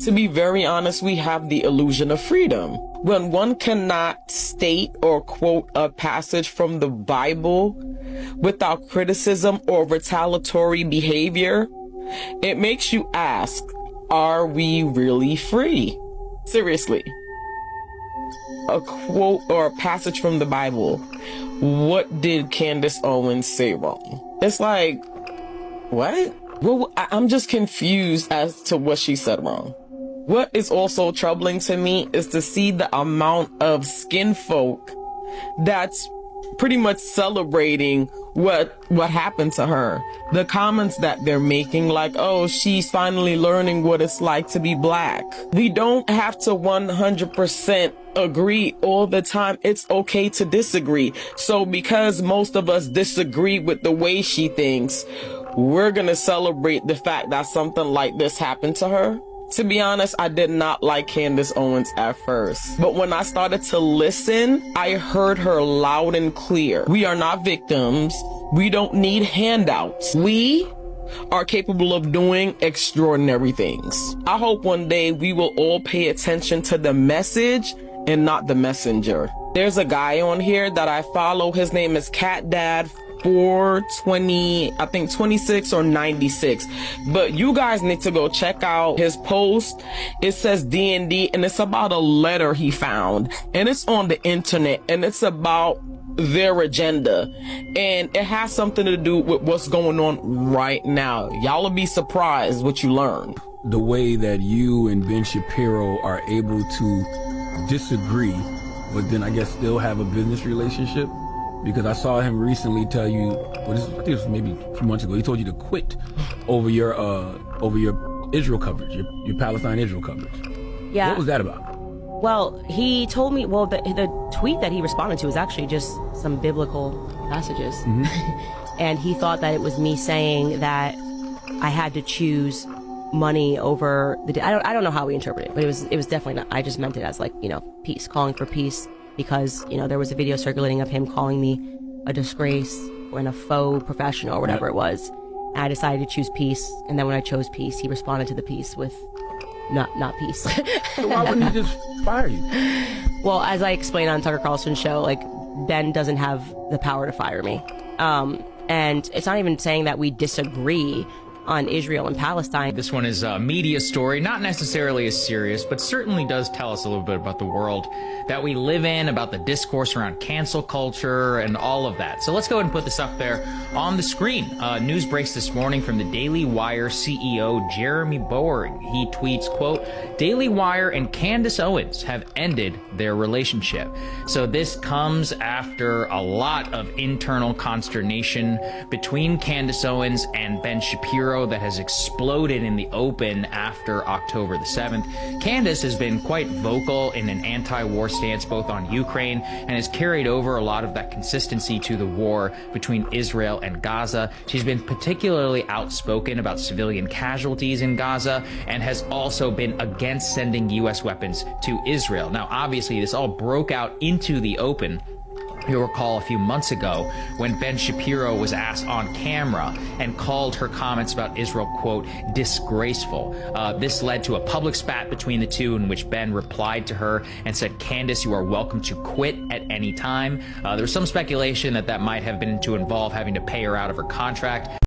To be very honest, we have the illusion of freedom. When one cannot state or quote a passage from the Bible without criticism or retaliatory behavior, it makes you ask, are we really free? Seriously. A quote or a passage from the Bible. What did Candace Owens say wrong? It's like, what? Well, I'm just confused as to what she said wrong. What is also troubling to me is to see the amount of skin folk that's pretty much celebrating what happened to her. The comments that they're making, like, oh, she's finally learning what it's like to be black. We don't have to 100% agree all the time. It's okay to disagree. So because most of us disagree with the way she thinks, we're gonna celebrate the fact that something like this happened to her. To be honest, I did not like Candace Owens at first. But when I started to listen, I heard her loud and clear. We are not victims. We don't need handouts. We are capable of doing extraordinary things. I hope one day we will all pay attention to the message and not the messenger. There's a guy on here that I follow. His name is CatDad 420, I think 26 or 96. But you guys need to go check out his post. It says D&D, and it's about a letter he found, and it's on the internet, and it's about their agenda, and it has something to do with what's going on right now. Y'all will be surprised what you learn. The way that you and Ben Shapiro are able to disagree, but then I guess still have a business relationship. Because I saw him recently tell you, I think it was maybe a few months ago, he told you to quit over your Israel coverage, your Palestine-Israel coverage. Yeah. What was that about? Well, he told me, well, the tweet that he responded to was actually just some biblical passages. Mm-hmm. And he thought that it was me saying that I had to choose money over I don't know how we interpret it, but it was definitely not. I just meant it as, like, peace, calling for peace. Because, there was a video circulating of him calling me a disgrace and a faux professional or whatever it was. And I decided to choose peace. And then when I chose peace, he responded to the peace with not peace. So why wouldn't he just fire you? Well, as I explained on Tucker Carlson's show, like, Ben doesn't have the power to fire me. And it's not even saying that we disagree on Israel and Palestine. This one is a media story, not necessarily as serious, but certainly does tell us a little bit about the world that we live in, about the discourse around cancel culture and all of that. So let's go ahead and put this up there on the screen. News breaks this morning from the Daily Wire CEO Jeremy Boring. He tweets, quote, Daily Wire and Candace Owens have ended their relationship. So this comes after a lot of internal consternation between Candace Owens and Ben Shapiro that has exploded in the open after October the 7th. Candace has been quite vocal in an anti-war stance both on Ukraine and has carried over a lot of that consistency to the war between Israel and Gaza. She's been particularly outspoken about civilian casualties in Gaza and has also been against sending U.S. weapons to Israel. Now, obviously, this all broke out into the open. You'll recall a few months ago when Ben Shapiro was asked on camera and called her comments about Israel, quote, disgraceful. This led to a public spat between the two in which Ben replied to her and said, Candace, you are welcome to quit at any time. There's some speculation that might have been to involve having to pay her out of her contract.